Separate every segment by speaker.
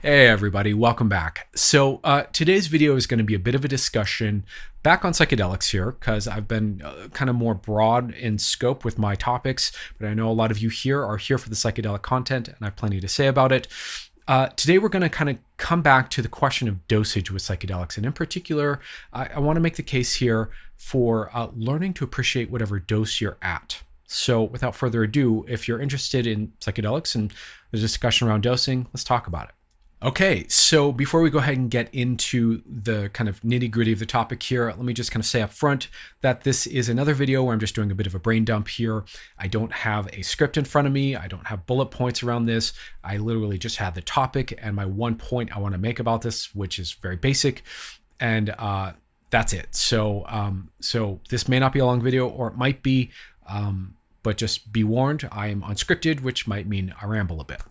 Speaker 1: Hey everybody, welcome back. So today's video is going to be a bit of a discussion back on psychedelics here, because I've been kind of more broad in scope with my topics, but I know a lot of you here are here for the psychedelic content and I have plenty to say about it. Today we're going to kind of come back to the question of dosage with psychedelics, and in particular I want to make the case here for learning to appreciate whatever dose you're at. So without further ado, if you're interested in psychedelics and the discussion around dosing, let's talk about it. Okay, so before we go ahead and get into the kind of nitty-gritty of the topic here, let me just kind of say up front that this is another video where I'm just doing a bit of a brain dump here. I don't have a script in front of me. I don't have bullet points around this. I literally just had the topic and my one point I want to make about this, which is very basic, and that's it. So this may not be a long video, or it might be, but just be warned, I am unscripted, which might mean I ramble a bit.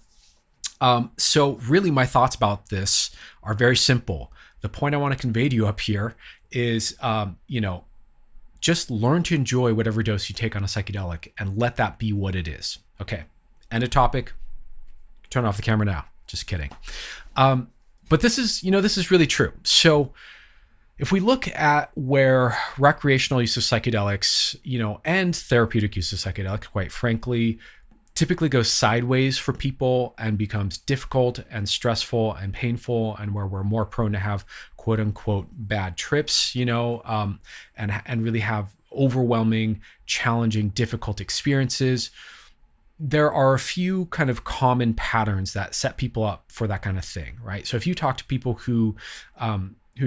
Speaker 1: So really my thoughts about this are very simple. The point I want to convey to you up here is, just learn to enjoy whatever dose you take on a psychedelic and let that be what it is. Okay. End of topic. Turn off the camera now. Just kidding. But this is really true. So if we look at where recreational use of psychedelics, and therapeutic use of psychedelics, quite frankly, typically goes sideways for people and becomes difficult and stressful and painful, and where we're more prone to have quote unquote bad trips, and really have overwhelming, challenging, difficult experiences. There are a few kind of common patterns that set people up for that kind of thing, right? So if you talk to people who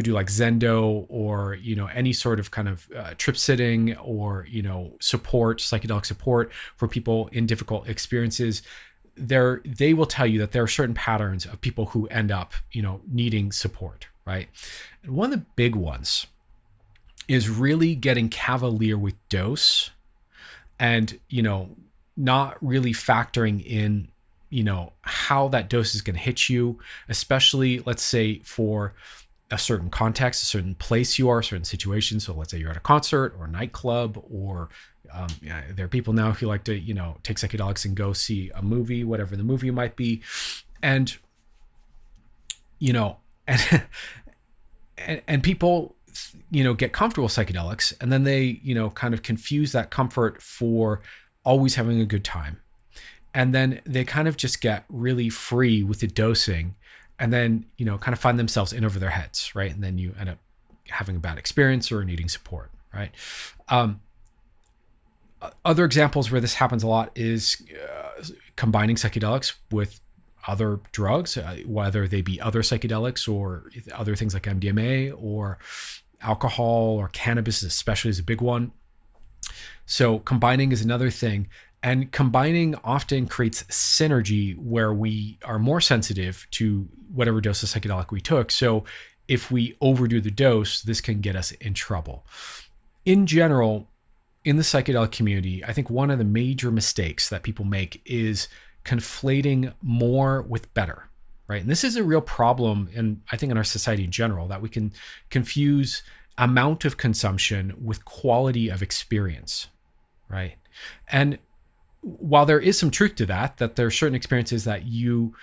Speaker 1: do like Zendo or, any sort of kind of trip sitting or, psychedelic support for people in difficult experiences, they will tell you that there are certain patterns of people who end up, needing support, right? And one of the big ones is really getting cavalier with dose and, not really factoring in, how that dose is going to hit you, especially, let's say, for a certain context, a certain place you are, a certain situation. So let's say you're at a concert or a nightclub, or there are people now who like to, take psychedelics and go see a movie, whatever the movie might be. And, and people, get comfortable with psychedelics, and then they, kind of confuse that comfort for always having a good time. And then they kind of just get really free with the dosing, and then, kind of find themselves in over their heads, right? And then you end up having a bad experience or needing support, right? Other examples where this happens a lot is combining psychedelics with other drugs, whether they be other psychedelics or other things like MDMA or alcohol or cannabis, especially, is a big one. So combining is another thing. And combining often creates synergy where we are more sensitive to whatever dose of psychedelic we took. So if we overdo the dose, this can get us in trouble. In general, in the psychedelic community, I think one of the major mistakes that people make is conflating more with better, right? And this is a real problem, and I think in our society in general, that we can confuse amount of consumption with quality of experience, right? And while there is some truth to that there are certain experiences that you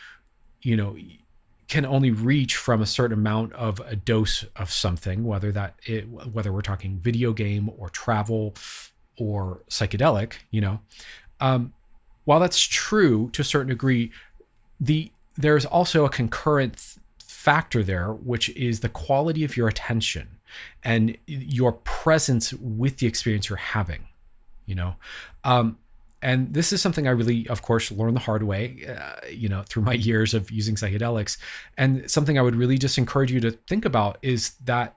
Speaker 1: can only reach from a certain amount of a dose of something, whether we're talking video game or travel or psychedelic, while that's true to a certain degree, there's also a concurrent factor there, which is the quality of your attention and your presence with the experience you're having, and this is something I really, of course, learned the hard way, through my years of using psychedelics. And something I would really just encourage you to think about is that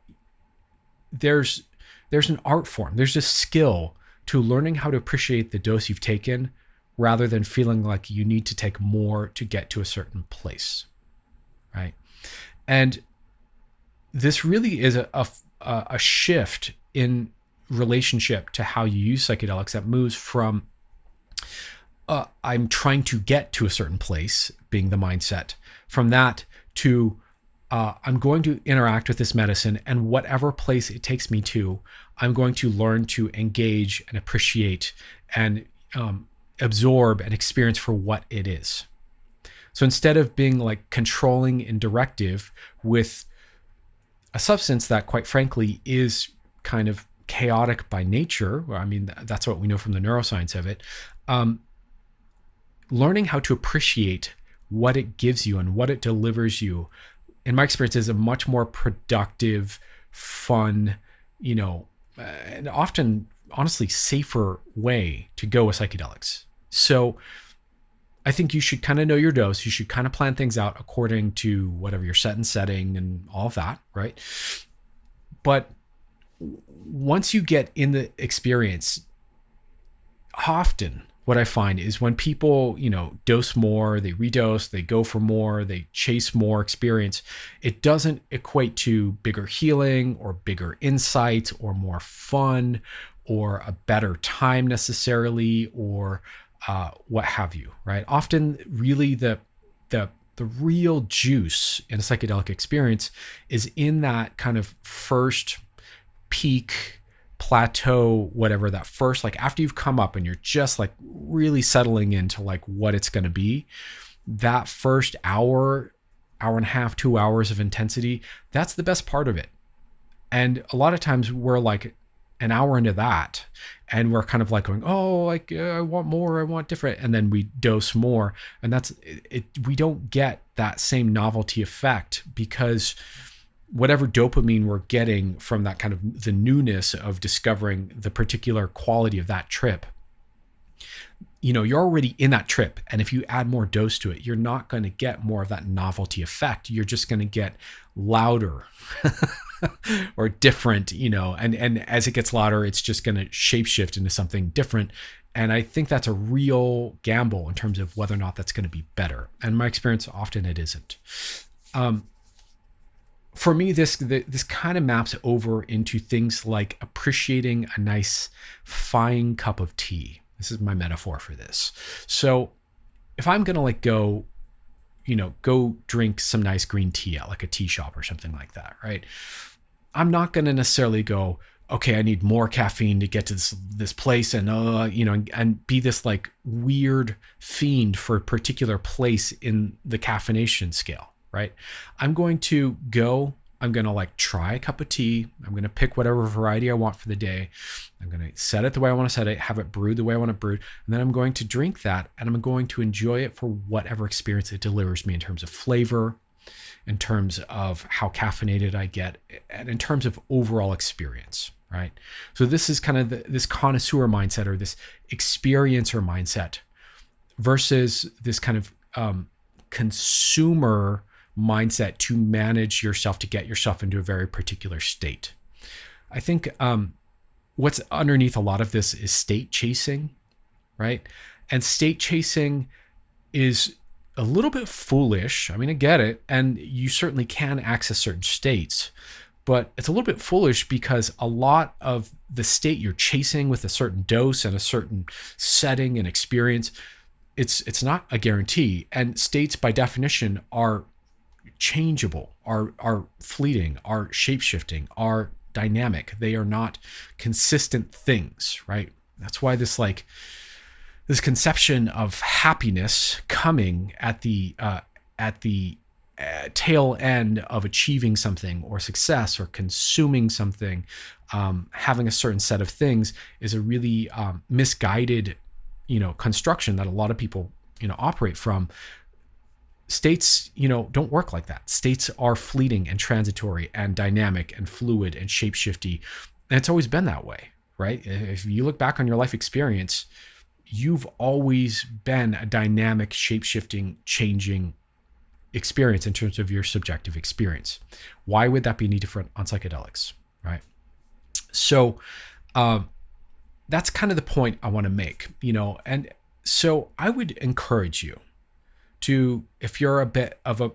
Speaker 1: there's an art form, there's a skill to learning how to appreciate the dose you've taken, rather than feeling like you need to take more to get to a certain place, right? And this really is a shift in relationship to how you use psychedelics that moves from I'm trying to get to a certain place, being the mindset, from that to I'm going to interact with this medicine, and whatever place it takes me to, I'm going to learn to engage and appreciate and absorb and experience for what it is. So instead of being like controlling and directive with a substance that, quite frankly, is kind of chaotic by nature, I mean, that's what we know from the neuroscience of it, learning how to appreciate what it gives you and what it delivers you, in my experience, is a much more productive, fun, and often, honestly, safer way to go with psychedelics. So I think you should kind of know your dose. You should kind of plan things out according to whatever your set and setting and all of that, right? But once you get in the experience, often what I find is when people, dose more, they redose, they go for more, they chase more experience, it doesn't equate to bigger healing or bigger insight or more fun or a better time necessarily, or what have you, right? Often, really, the real juice in a psychedelic experience is in that kind of first peak, plateau, whatever, that first, like after you've come up and you're just like really settling into like what it's going to be, that first hour and a half, 2 hours of intensity, that's the best part of it. And a lot of times we're like an hour into that and we're kind of like going, oh, like I want more, I want different, and then we dose more, and that's it. We don't get that same novelty effect because whatever dopamine we're getting from that kind of the newness of discovering the particular quality of that trip, you're already in that trip, and if you add more dose to it, you're not going to get more of that novelty effect. You're just going to get louder or different, and as it gets louder, it's just going to shapeshift into something different. And I think that's a real gamble in terms of whether or not that's going to be better. And in my experience, often it isn't. For me, this kind of maps over into things like appreciating a nice fine cup of tea. This is my metaphor for this. So if I'm going to go drink some nice green tea at like a tea shop or something like that, right? I'm not going to necessarily go, okay, I need more caffeine to get to this place and, and be this like weird fiend for a particular place in the caffeination scale, right? I'm going to like try a cup of tea. I'm going to pick whatever variety I want for the day. I'm going to set it the way I want to set it, have it brewed the way I want it brewed. And then I'm going to drink that, and I'm going to enjoy it for whatever experience it delivers me in terms of flavor, in terms of how caffeinated I get, and in terms of overall experience, right? So this is kind of this connoisseur mindset, or this experiencer mindset, versus this kind of consumer mindset to manage yourself, to get yourself into a very particular state. I think what's underneath a lot of this is state chasing, right? And state chasing is a little bit foolish. I mean, I get it. And you certainly can access certain states, but it's a little bit foolish because a lot of the state you're chasing with a certain dose and a certain setting and experience, it's not a guarantee. And states by definition are changeable, are fleeting, are shape-shifting, are dynamic. They are not consistent things, right? That's why this conception of happiness coming at the tail end of achieving something or success or consuming something, having a certain set of things, is a really misguided, construction that a lot of people, operate from. States, don't work like that. States are fleeting and transitory and dynamic and fluid and shape-shifty. And it's always been that way, right? If you look back on your life experience, you've always been a dynamic, shape-shifting, changing experience in terms of your subjective experience. Why would that be any different on psychedelics, right? So that's kind of the point I want to make, and so I would encourage you to, if you're a bit of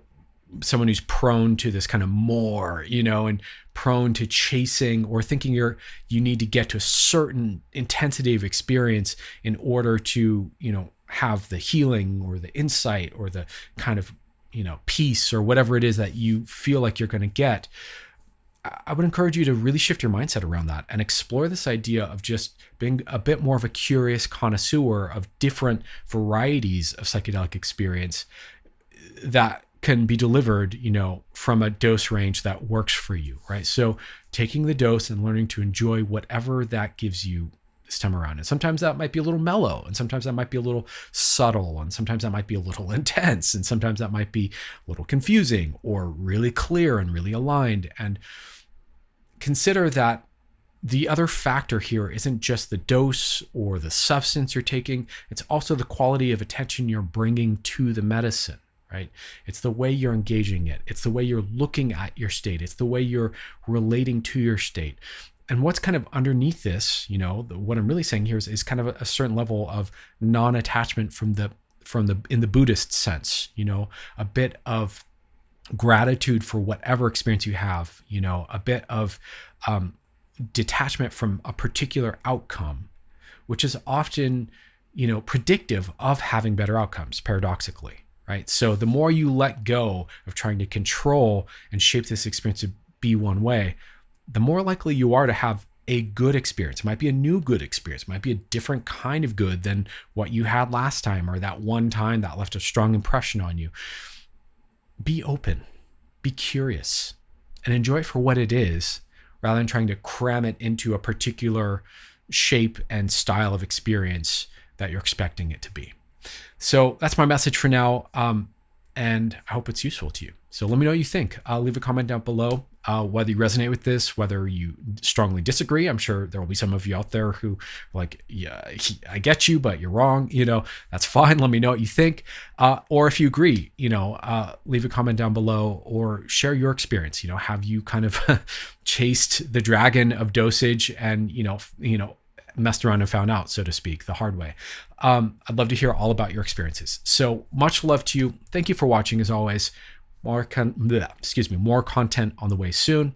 Speaker 1: someone who's prone to this kind of more, and prone to chasing or thinking you need to get to a certain intensity of experience in order to, have the healing or the insight or the kind of, peace or whatever it is that you feel like you're going to get, I would encourage you to really shift your mindset around that and explore this idea of just being a bit more of a curious connoisseur of different varieties of psychedelic experience, that can be delivered, from a dose range that works for you, right? So taking the dose and learning to enjoy whatever that gives you this time around. And sometimes that might be a little mellow, and sometimes that might be a little subtle, and sometimes that might be a little intense, and sometimes that might be a little confusing or really clear and really aligned. And consider that the other factor here isn't just the dose or the substance you're taking, it's also the quality of attention you're bringing to the medicine, right? It's the way you're engaging it. It's the way you're looking at your state. It's the way you're relating to your state. And what's kind of underneath this, what I'm really saying here is kind of a certain level of non-attachment in the Buddhist sense, a bit of gratitude for whatever experience you have, a bit of detachment from a particular outcome, which is often, predictive of having better outcomes, paradoxically, right? So the more you let go of trying to control and shape this experience to be one way, the more likely you are to have a good experience. It might be a new good experience. It might be a different kind of good than what you had last time, or that one time that left a strong impression on you. Be open, be curious, and enjoy it for what it is, rather than trying to cram it into a particular shape and style of experience that you're expecting it to be. So that's my message for now, and I hope it's useful to you. So let me know what you think. Leave a comment down below, whether you resonate with this, whether you strongly disagree. I'm sure there will be some of you out there who are like, yeah, I get you, but you're wrong. That's fine. Let me know what you think. Or if you agree, leave a comment down below or share your experience. Have you kind of chased the dragon of dosage and, messed around and found out, so to speak, the hard way? I'd love to hear all about your experiences. So much love to you. Thank you for watching, as always. More content on the way soon.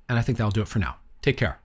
Speaker 1: And I think that'll do it for now. Take care.